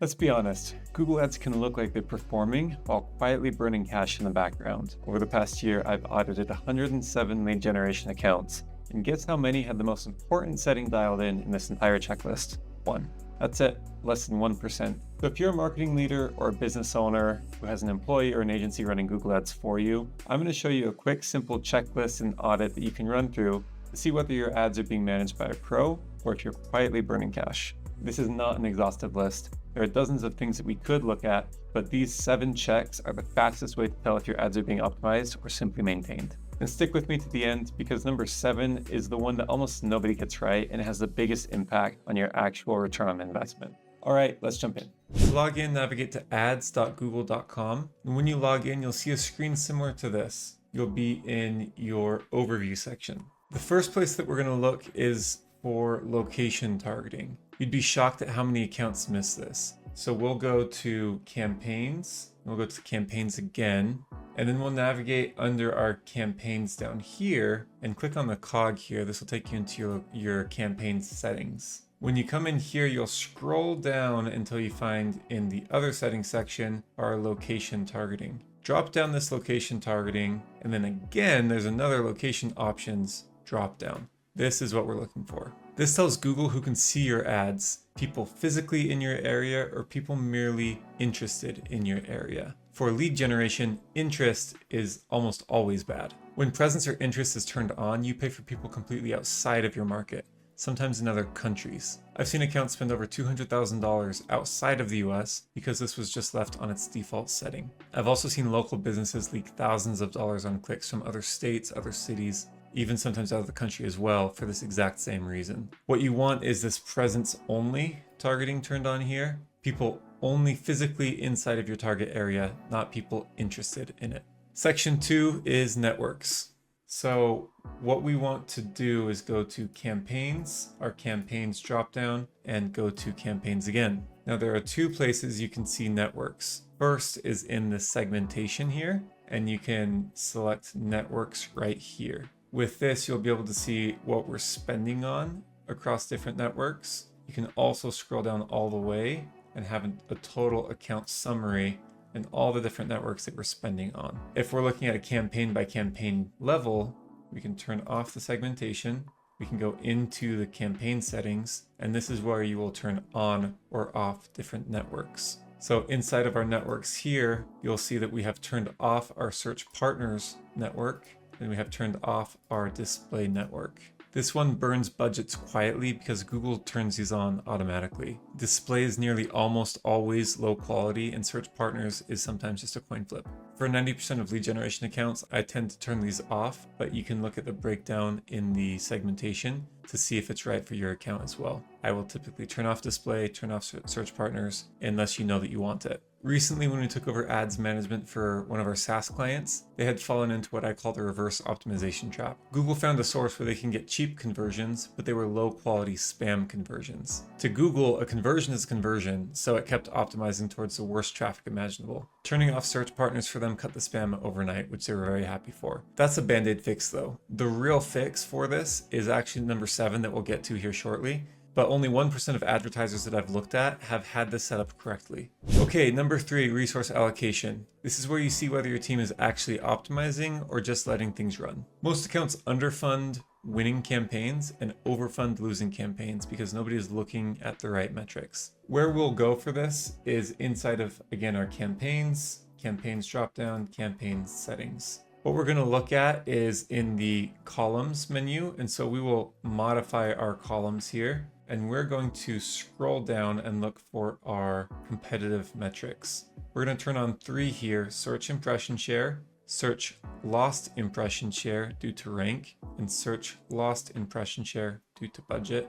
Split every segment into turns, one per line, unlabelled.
Let's be honest, Google Ads can look like they're performing while quietly burning cash in the background. Over the past year, I've audited 107 lead generation accounts, and guess how many had the most important setting dialed in this entire checklist? One. That's it, less than 1%. So if you're a marketing leader or a business owner who has an employee or an agency running Google Ads for you, I'm going to show you a quick, simple checklist and audit that you can run through to see whether your ads are being managed by a pro or if you're quietly burning cash. This is not an exhaustive list. There are dozens of things that we could look at, but these 7 checks are the fastest way to tell if your ads are being optimized or simply maintained. And stick with me to the end because number 7 is the one that almost nobody gets right and it has the biggest impact on your actual return on investment. All right, let's jump in. To log in, navigate to ads.google.com. And when you log in, you'll see a screen similar to this. You'll be in your overview section. The first place that we're going to look is for location targeting. You'd be shocked at how many accounts miss this. So we'll go to campaigns, we'll go to campaigns again, and then we'll navigate under our campaigns down here and click on the cog here. This will take you into your campaign settings. When you come in here, you'll scroll down until you find in the other settings section our location targeting. Drop down this location targeting, and then again, there's another location options drop down. This is what we're looking for. This tells Google who can see your ads, people physically in your area or people merely interested in your area. For lead generation, interest is almost always bad. When presence or interest is turned on, you pay for people completely outside of your market, sometimes in other countries. I've seen accounts spend over $200,000 outside of the US because this was just left on its default setting. I've also seen local businesses leak thousands of dollars on clicks from other states, other cities, even sometimes out of the country as well for this exact same reason. What you want is this presence only targeting turned on here. People only physically inside of your target area, not people interested in it. Section 2 is networks. So what we want to do is go to campaigns, our campaigns dropdown, and go to campaigns again. Now there are 2 places you can see networks. First is in the segmentation here, and you can select networks right here. With this, you'll be able to see what we're spending on across different networks. You can also scroll down all the way and have a total account summary and all the different networks that we're spending on. If we're looking at a campaign by campaign level, we can turn off the segmentation. We can go into the campaign settings, and this is where you will turn on or off different networks. So inside of our networks here, you'll see that we have turned off our search partners network, and we have turned off our display network. This one burns budgets quietly because Google turns these on automatically. Display is nearly almost always low quality, and search partners is sometimes just a coin flip. For 90% of lead generation accounts, I tend to turn these off, but you can look at the breakdown in the segmentation to see if it's right for your account as well. I will typically turn off display, turn off search partners, unless you know that you want it. Recently, when we took over ads management for one of our SaaS clients, they had fallen into what I call the reverse optimization trap. Google found a source where they can get cheap conversions, but they were low quality spam conversions. To Google, a conversion is a conversion, so it kept optimizing towards the worst traffic imaginable. Turning off search partners for them cut the spam overnight, which they were very happy for. That's a band-aid fix though. The real fix for this is actually number 7 that we'll get to here shortly. But only 1% of advertisers that I've looked at have had this set up correctly. Okay, number 3, resource allocation. This is where you see whether your team is actually optimizing or just letting things run. Most accounts underfund winning campaigns and overfund losing campaigns because nobody is looking at the right metrics. Where we'll go for this is inside of, again, our campaigns dropdown, campaign settings. What we're going to look at is in the columns menu, and so we will modify our columns here. And we're going to scroll down and look for our competitive metrics. We're going to turn on 3 here: search impression share, search lost impression share due to rank, and search lost impression share due to budget,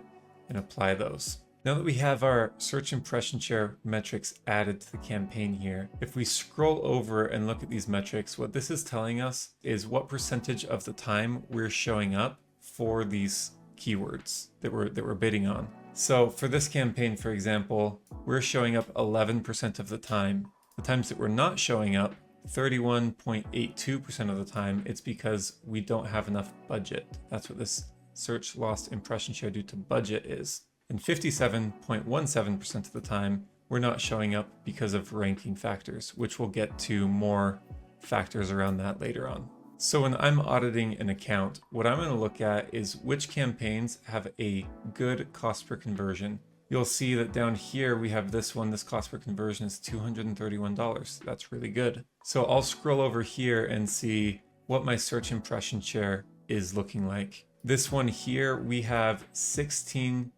and apply those. Now that we have our search impression share metrics added to the campaign here, if we scroll over and look at these metrics, what this is telling us is what percentage of the time we're showing up for these keywords that we're bidding on. So for this campaign, for example, we're showing up 11% of the time. The times that we're not showing up, 31.82% of the time, it's because we don't have enough budget. That's what this search lost impression share due to budget is. And 57.17% of the time, we're not showing up because of ranking factors, which we'll get to more factors around that later on. So when I'm auditing an account, what I'm going to look at is which campaigns have a good cost per conversion. You'll see that down here we have this one, this cost per conversion is $231. That's really good. So I'll scroll over here and see what my search impression share is looking like. This one here, we have 16%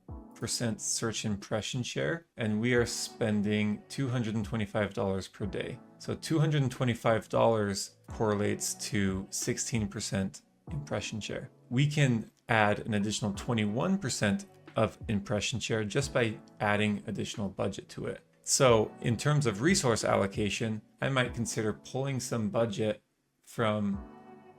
search impression share, and we are spending $225 per day. So $225 correlates to 16% impression share. We can add an additional 21% of impression share just by adding additional budget to it. So in terms of resource allocation, I might consider pulling some budget from,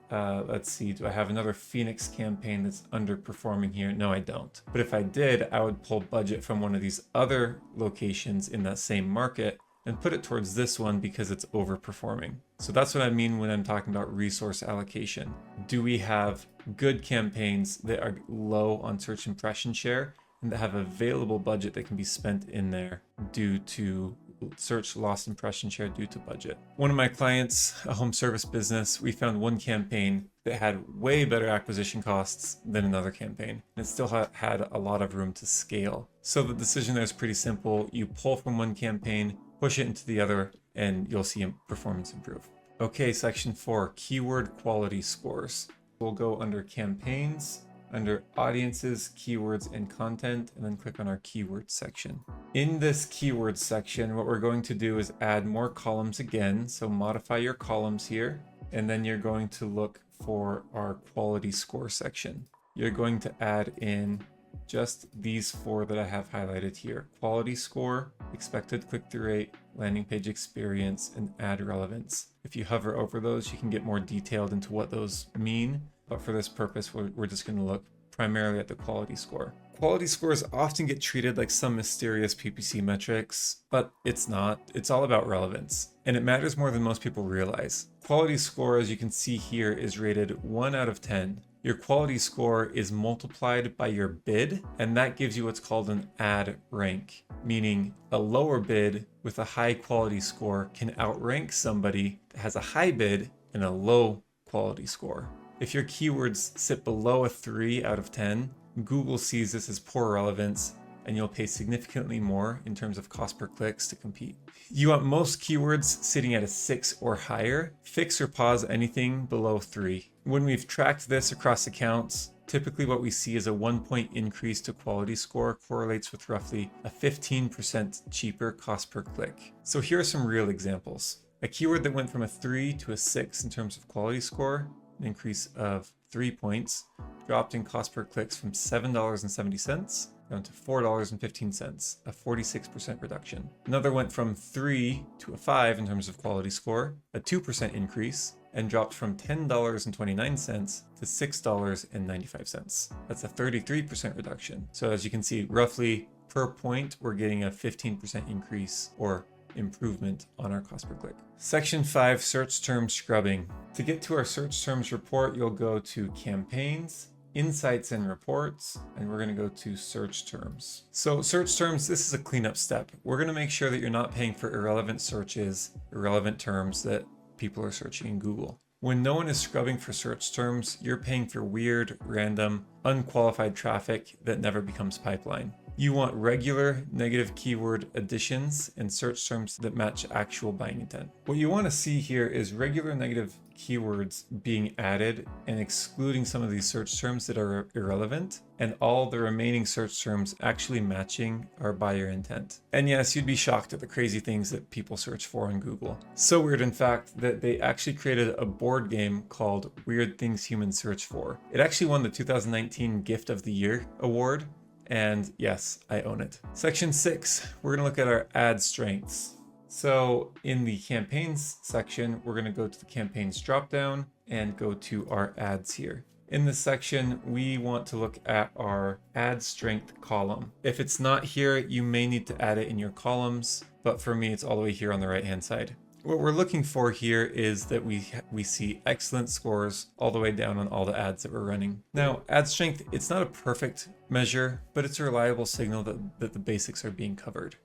let's see, do I have another Phoenix campaign that's underperforming here? No, I don't. But if I did, I would pull budget from one of these other locations in that same market and put it towards this one because it's overperforming. So that's what I mean when I'm talking about resource allocation. Do we have good campaigns that are low on search impression share and that have available budget that can be spent in there due to search lost impression share due to budget? One of my clients, a home service business, we found one campaign that had way better acquisition costs than another campaign, and it still had a lot of room to scale. So the decision there is pretty simple. You pull from one campaign, push it into the other, and you'll see performance improve. Okay, section 4, keyword quality scores. We'll go under campaigns, under audiences, keywords, and content, and then click on our keywords section. In this keywords section, what we're going to do is add more columns again. So modify your columns here, and then you're going to look for our quality score section. You're going to add in just these 4 that I have highlighted here: quality score, expected click-through rate, landing page experience, and ad relevance. If you hover over those, you can get more detailed into what those mean. But for this purpose, we're just going to look primarily at the quality score. Quality scores often get treated like some mysterious PPC metrics, but it's not. It's all about relevance, and it matters more than most people realize. Quality score, as you can see here, is rated 1 out of 10. Your quality score is multiplied by your bid, and that gives you what's called an ad rank, meaning a lower bid with a high quality score can outrank somebody that has a high bid and a low quality score. If your keywords sit below a 3 out of 10, Google sees this as poor relevance, and you'll pay significantly more in terms of cost per clicks to compete. You want most keywords sitting at a 6 or higher. Fix or pause anything below 3. When we've tracked this across accounts, typically what we see is a 1-point increase to quality score correlates with roughly a 15% cheaper cost per click. So here are some real examples. A keyword that went from a 3 to a 6 in terms of quality score, an increase of 3 points, dropped in cost per clicks from $7.70 down to $4.15, a 46% reduction. Another went from 3 to a 5 in terms of quality score, a 2% increase, and dropped from $10.29 to $6.95. That's a 33% reduction. So as you can see, roughly per point, we're getting a 15% increase or improvement on our cost per click. Section 5, search term scrubbing. To get to our search terms report, you'll go to campaigns, insights and reports, and we're going to go to search terms. So search terms, this is a cleanup step. We're going to make sure that you're not paying for irrelevant searches, irrelevant terms that people are searching in Google. When no one is scrubbing for search terms, you're paying for weird, random, unqualified traffic that never becomes pipeline. You want regular negative keyword additions and search terms that match actual buying intent. What you want to see here is regular negative keywords being added and excluding some of these search terms that are irrelevant, and all the remaining search terms actually matching our buyer intent. And yes, you'd be shocked at the crazy things that people search for on Google. So weird, in fact, that they actually created a board game called Weird Things Humans Search For. It actually won the 2019 Gift of the Year award. And yes, I own it. Section 6, we're going to look at our ad strengths. So in the campaigns section, we're going to go to the campaigns dropdown and go to our ads here. In this section, we want to look at our ad strength column. If it's not here, you may need to add it in your columns, but for me, it's all the way here on the right-hand side. What we're looking for here is that we see excellent scores all the way down on all the ads that we're running. Now, ad strength, it's not a perfect measure, but it's a reliable signal that the basics are being covered.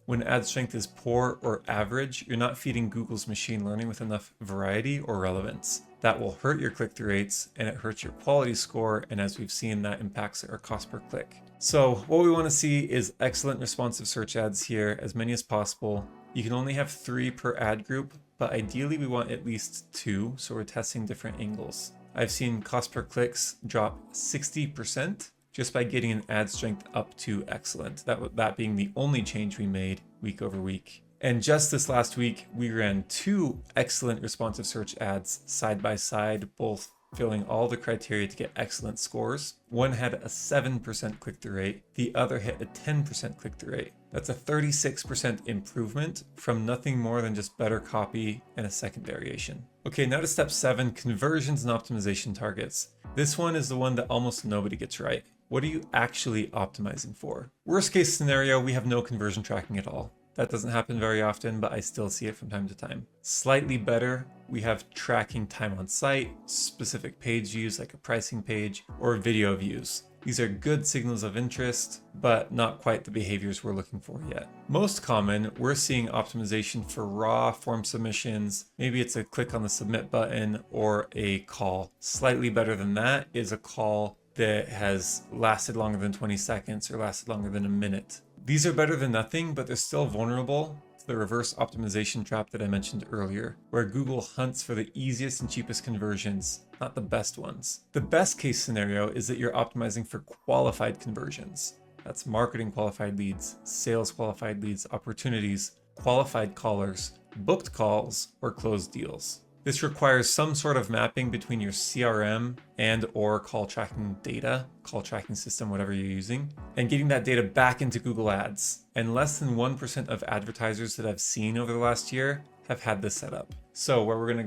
When ad strength is poor or average, you're not feeding Google's machine learning with enough variety or relevance. That will hurt your click-through rates and it hurts your quality score, and as we've seen, that impacts our cost per click. So what we want to see is excellent responsive search ads here, as many as possible. You can only have 3 per ad group, but ideally we want at least 2, so we're testing different angles. I've seen cost per clicks drop 60% just by getting an ad strength up to excellent. That being the only change we made week over week. And just this last week, we ran 2 excellent responsive search ads side by side, both filling all the criteria to get excellent scores. One had a 7% click-through rate, the other hit a 10% click-through rate. That's a 36% improvement from nothing more than just better copy and a second variation. Okay, now to step 7, conversions and optimization targets. This one is the one that almost nobody gets right. What are you actually optimizing for? Worst case scenario, we have no conversion tracking at all. That doesn't happen very often, but I still see it from time to time. Slightly better, we have tracking time on site, specific page views like a pricing page, or video views. These are good signals of interest, but not quite the behaviors we're looking for yet. Most common, we're seeing optimization for raw form submissions. Maybe it's a click on the submit button or a call. Slightly better than that is a call that has lasted longer than 20 seconds or lasted longer than a minute. These are better than nothing, but they're still vulnerable to the reverse optimization trap that I mentioned earlier, where Google hunts for the easiest and cheapest conversions, not the best ones. The best case scenario is that you're optimizing for qualified conversions. That's marketing qualified leads, sales qualified leads, opportunities, qualified callers, booked calls, or closed deals. This requires some sort of mapping between your CRM and or call tracking data, call tracking system, whatever you're using, and getting that data back into Google Ads. And less than 1% of advertisers that I've seen over the last year have had this set up. So where we're gonna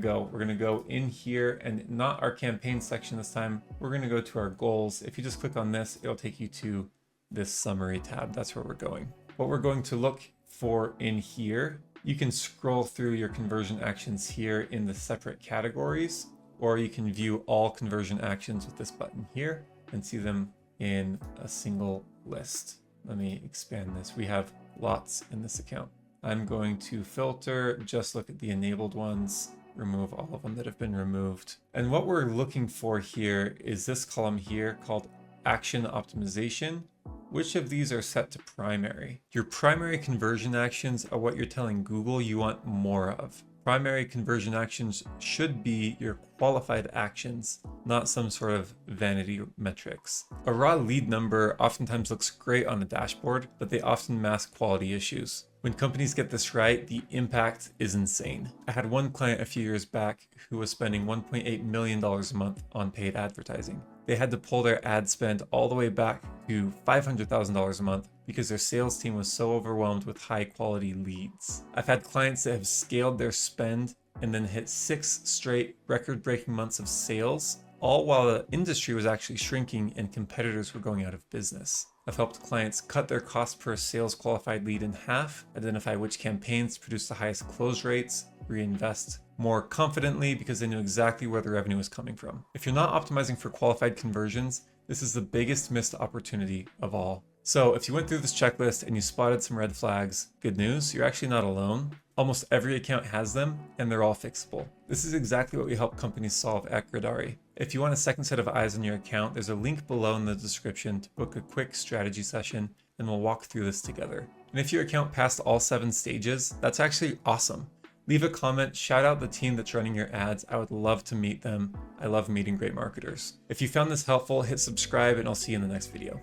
go in here, and not our campaign section this time, we're gonna go to our goals. If you just click on this, it'll take you to this summary tab. That's where we're going. What we're going to look for in here, you can scroll through your conversion actions here in the separate categories, or you can view all conversion actions with this button here and see them in a single list. Let me expand this. We have lots in this account. I'm going to filter, just look at the enabled ones, remove all of them that have been removed. And what we're looking for here is this column here called Action Optimization. Which of these are set to primary? Your primary conversion actions are what you're telling Google you want more of. Primary conversion actions should be your qualified actions, not some sort of vanity metrics. A raw lead number oftentimes looks great on a dashboard, but they often mask quality issues. When companies get this right, the impact is insane. I had one client a few years back who was spending $1.8 million a month on paid advertising. They had to pull their ad spend all the way back to $500,000 a month because their sales team was so overwhelmed with high quality leads. I've had clients that have scaled their spend and then hit 6 straight record-breaking months of sales, all while the industry was actually shrinking and competitors were going out of business. I've helped clients cut their cost per sales qualified lead in half, identify which campaigns produce the highest close rates, reinvest more confidently because they knew exactly where the revenue was coming from. If you're not optimizing for qualified conversions, this is the biggest missed opportunity of all. So if you went through this checklist and you spotted some red flags, good news, you're actually not alone. Almost every account has them, and they're all fixable. This is exactly what we help companies solve at Gradari. If you want a second set of eyes on your account, there's a link below in the description to book a quick strategy session, and we'll walk through this together. And if your account passed all 7 stages, that's actually awesome. Leave a comment, shout out the team that's running your ads. I would love to meet them. I love meeting great marketers. If you found this helpful, hit subscribe, and I'll see you in the next video.